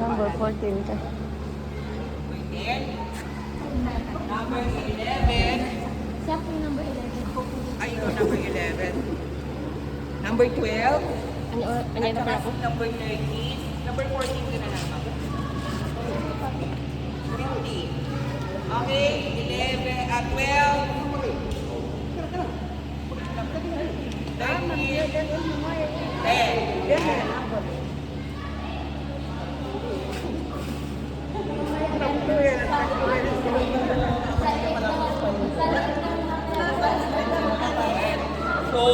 Number 14 ka. 14. Number 11. Siya po yung number 11. Ay, ikaw number 11. Number 12. Ano At ba saka ako? number 13. Number 14 ka na lang, ma'am. 50. Okay, 11 at 12. 13. 10. So,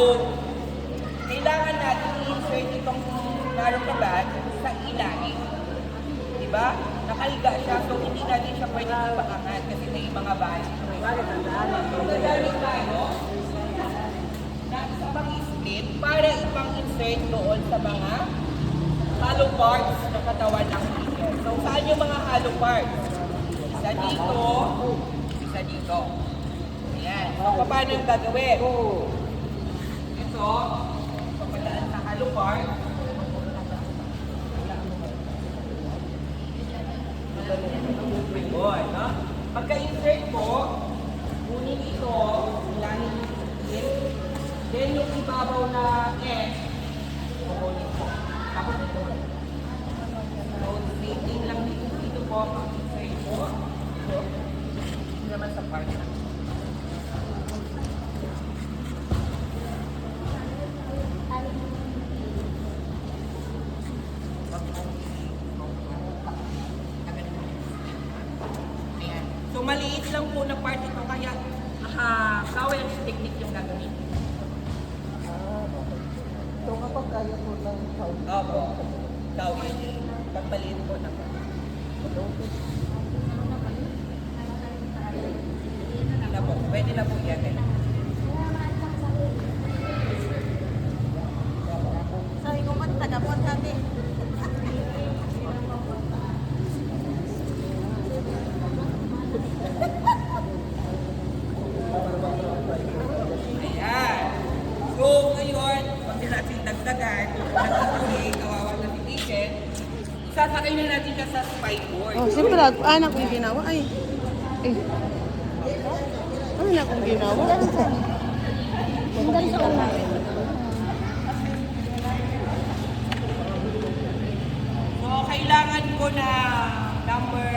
kailangan natin i-insert itong narrow-band sa ilalim. Diba? Nakahiga siya, so hindi natin siya pwedeng ipaangat kasi may mga bali. So, gagamit tayo na isa pang split para ipang-insert doon sa mga hollow parts ng katawan ng teacher. So, saan yung mga hollow parts? Isa dito, isa dito. Ayan. So, paano yung gagawin? Ito, papadaan sa hollow part. Ayun, no? Pagka-insert mo, kunin ito, ilahin din. Then yung ibabaw na S, kukunin mo. Tapos ito. So, same lang dito po, pag-insert mo. Hindi naman sa part na. So, maliit lang po na part ito, kaya kawel technique yung gagawin. So kapag kaya ko lang Opo. Kawel. Pag maliit po na part. Na po. Pwede na po yan. Sabi ko man tagapon kami. Ayan. So, ngayon, pag natin dagdagan, kasi kawawa na si patient, sasakay na natin siya sa spineboard. Oh, siyempre, anak kong ginawa. Ay. Anak kong ginawa. Hanggang sa una. So, kailangan ko na number...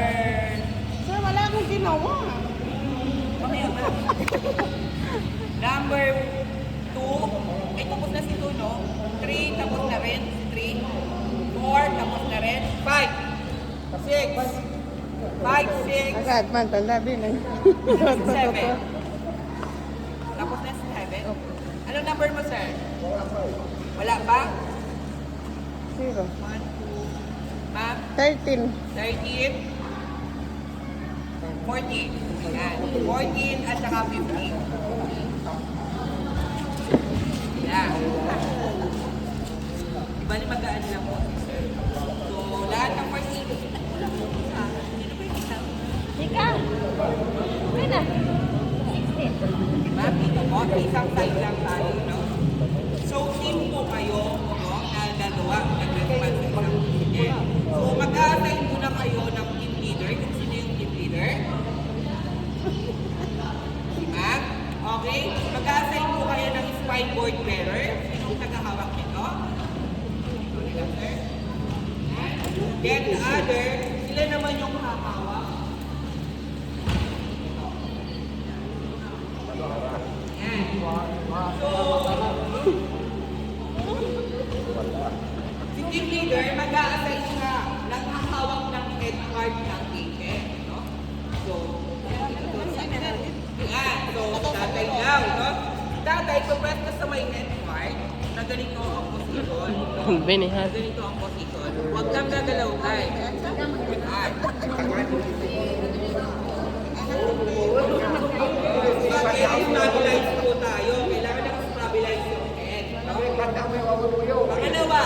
Sir, wala akong ginawa. Mamaya ba? Number 2. Ay, tapos na si 2, no? 3, tapos na rin. 3. 4, tapos na rin. 5. 6. 5, 6. Agad man, tanda din eh. 7. Tapos na si 7. Anong number mo, sir? Wala pa? 1, 2, 0. ma'am? 13. 13. 14. Ayan. 14 at saka 15. Ayan. Diba ni magaan lang po? So, lahat ng 14. Ikaw. Okay na. 16. Diba? Dito po, isang side lang tayo, no? So, team po kayo, no? Na dalawa, nag-response sa isang president. So, mag-a-assign muna kayo ng team leader. Kung sino yung team leader? Diba? Okay? Mag-a-assign po kayo ng spineboard bearer. Sinong tagahawak nito? Ito nila, sir. Then the other, sila naman yung hahawak. Yan. So, si team leader, mag-a-assign siya ng hahawak ng head part ng patient. No? So, yan. So, tatay lang. No? Tatay, pag ka sa may head part, na ganito ang position. No? Binihan. Ganito ang position. Huwag kang gagalaw, tay. Yan. Stabilize po tayo. Kailangan na-stabilize yung head. Pangalawa,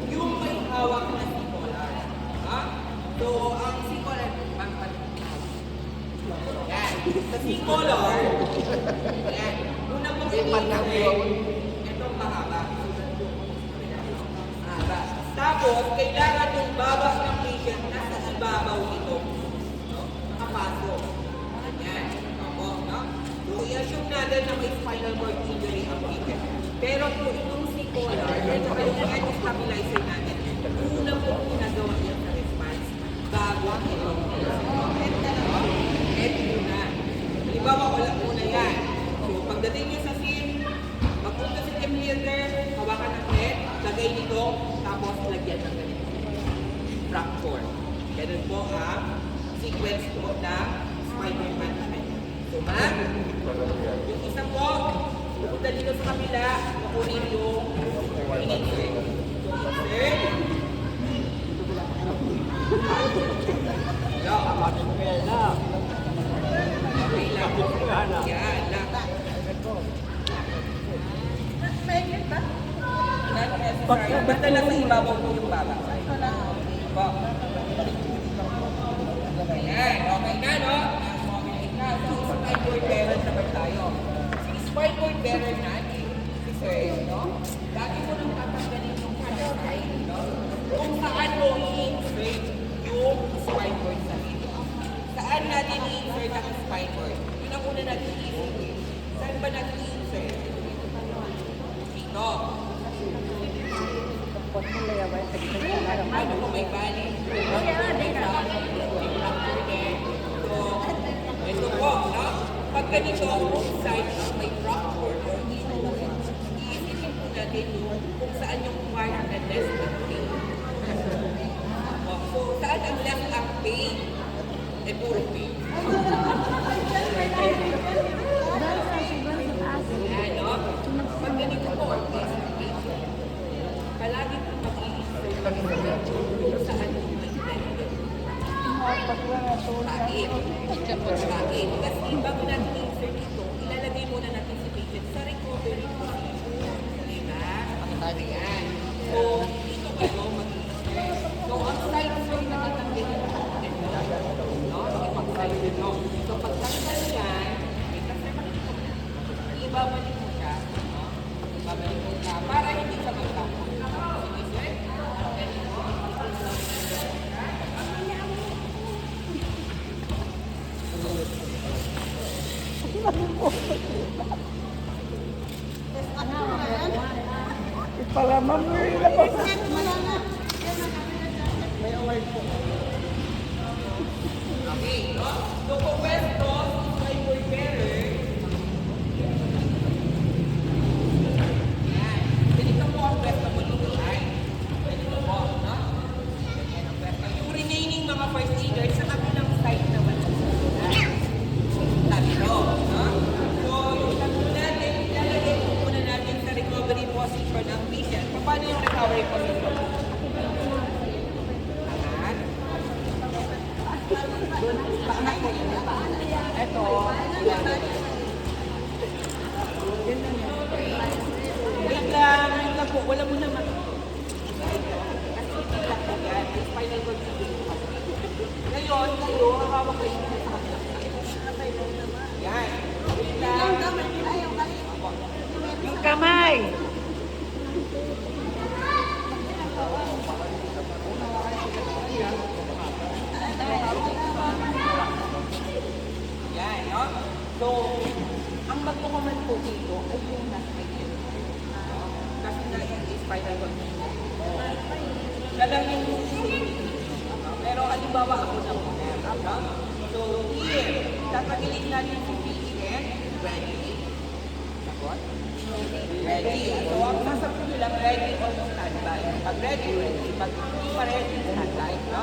yung may hawak na sikolar. Ha? So, ang sikolar, yan. Sa sikolar, yan. Una pong itong mahaba. Mahaba. Tapos, kailangan yung babas ng patient spineboard injury ang patient. Pero kung itong si Collar, ito ay yung stabilizer natin. Una po ginagawa yan sa response bago itong head muna. Halimbawa, wala muna yan. So, pagdating nyo sa scene, magpunta si team leader, hawakan ng head, lagay nito, tapos lagyan ng ganito. Fracture. Ganun po ang sequence po na spinal management. So, ma'am, yung isa po, pupunta dito sa kabila, makunin yung in-insert. So, insert. Yan, lang. Basta lang sa ibabaw po yung baba. Po. Ayan, okay na, no? Okay na. So, spineboard bearer naman tayo. Si spineboard bearer natin, si Sir, no? Lagi mo nang tatanggalin yung side, no? Kung saan mo i-insert yung spineboard sa video. Saan natin i-insert ang spineboard? Yun ang una natin i-insert. Saan ba natin i-insert? Dito. Ano kung may bali? So, ito po, no? Pag ganito, both sides may fracture or iisipin po natin kung saan yung part na less ang pain. So, saan ang left ang pain? Eh, puro pain. Ayan, no? Pag ganito po, palagi po mag-i-insert kung saan yung may benefit. Pagkain. Kasi bago natin i-insert ito, ilalagay muna natin si patient sa recovery position. Diba? Ayan. So, dito kayo mag-i-insert. So, ang side side na tatanggalin natin. No? Ipag-side nyo. So, pagtanggal yan, ibabalik mo siya. No? Ibabalik mo siya para hindi siya magtanggal. Sige, sir. Tanggalin mo. Ipalaman mo yung labas. May award po. Okay, no? So, kung pwesto, spineboard bearer. Yan. Ganito po ang pwesto mo dito ay. Ganito po, no? Ganyan ang pwesto. Yung remaining mga first aiders sa kabilang side naman. Tatlo, no? So, yung tatlo natin, ilalagay po muna natin sa recovery position ng patient. Paano yung recovery position? Ito, wait lang po, wala mo naman. Kasi itilak po yan, spinal cord injury. Ngayon, kayo, hawak kayo sa kabilang side. Yan, wait lang. Yung kamay. Yan, no? So, ang magkukuman po dito ay yung nasa medyo. Kasi na yung spinal cord injury. Lalangin mo pero halimbawa ako na muna. No? So, here, tatagilin natin yung patient. Ready? Sakot? Ready. So, ang sasabi nyo lang, ready or standby. Pag ready, ready. Pag hindi pa ready, standby. No?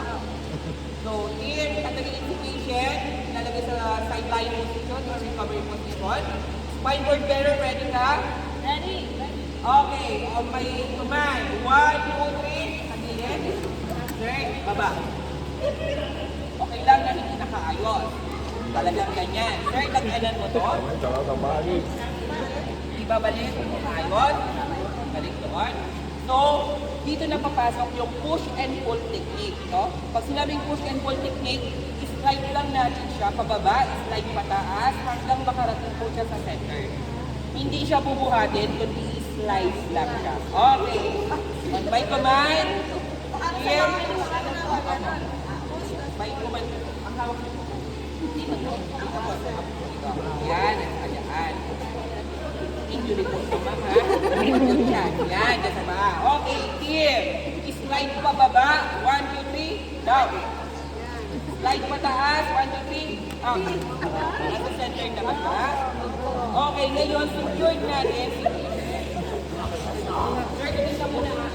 So, here, tatagilin si patient. Lalagay sa sideline position or recovery position. Spineboard bearer, ready ka? Ready. Okay, on my command. 1, 2, 3. Tagilin. Third, baba. Okay lang na hindi nakaayos. Talagang ganyan. Sir, tag-alan mo to. Ibabalik. Ayos. Balik doon. So, dito na papasok yung push and pull technique. No? Pag sinabing push and pull technique, slide lang natin siya pababa, slide pataas, hanggang makarating po siya sa center. Hindi siya bubuhatin, kundi slide lang siya. Okay. On my command, here, by command, ang hawak niyo po. Dito po. Dito po. Yan, ayan. uniform ko, ma'am, ha? Yan, yan, dyan sa baba. Okay, team. Slide pa baba. 1, 2, 3. Down. Slide pa taas. 1, 2, 3. Up. Nasa center naman ba? Okay, ngayon, secured natin. Sir, isa muna ha.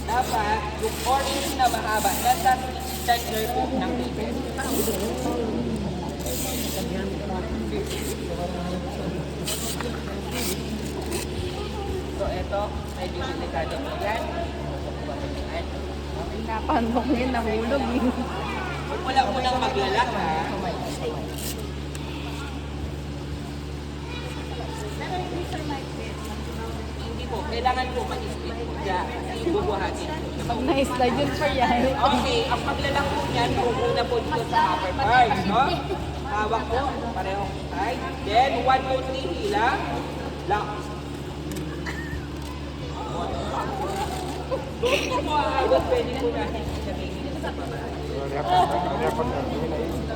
Dapat, yung orange na mahaba, nasa center po ng table. So, ito, medyo delikado po yan. Napanok yun, nahulog yun. Huwag mo lang munang maglalak, ha? Hindi po, kailangan po mag-split po siya. Ibubuhatin po siya. Pag na-slide yun pa yan. Okay, ang paglalak po niyan, pupunta po dito sa upper part, no? Hawak po, parehong side. Then, 1, 2, 3, hila. Lock. Kung po aabot, pwede po natin ilagay dito sa baba.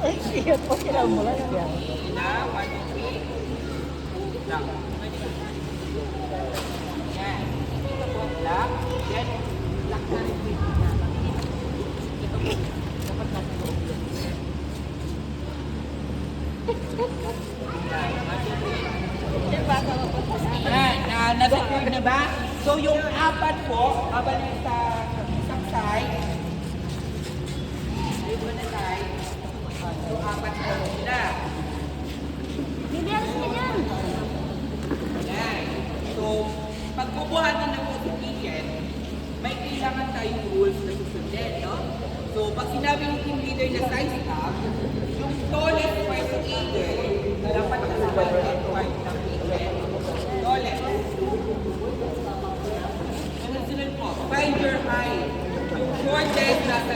Ay, siya po kailangan mo lang yan. Hila, 1, 2, 3. Lock. Yan. Dito po, lock. Then, lock na rin po ito. Ito po, dapat nasa loob yun. Na-secure na ba? So yung apat po, abal sa isang side, dito na side, so apat po sila. Bibiyak niya yan. Ayan. So, pagbubuhatin na po sa ticket, may kailangan tayong rules na susundin, no? So, pag sinabi ng team leader na size up, yung tallest first aider, dapat nasa banded part ng ticket. Tallest. Sunod-sunod po, find your height. Yung shortest nasa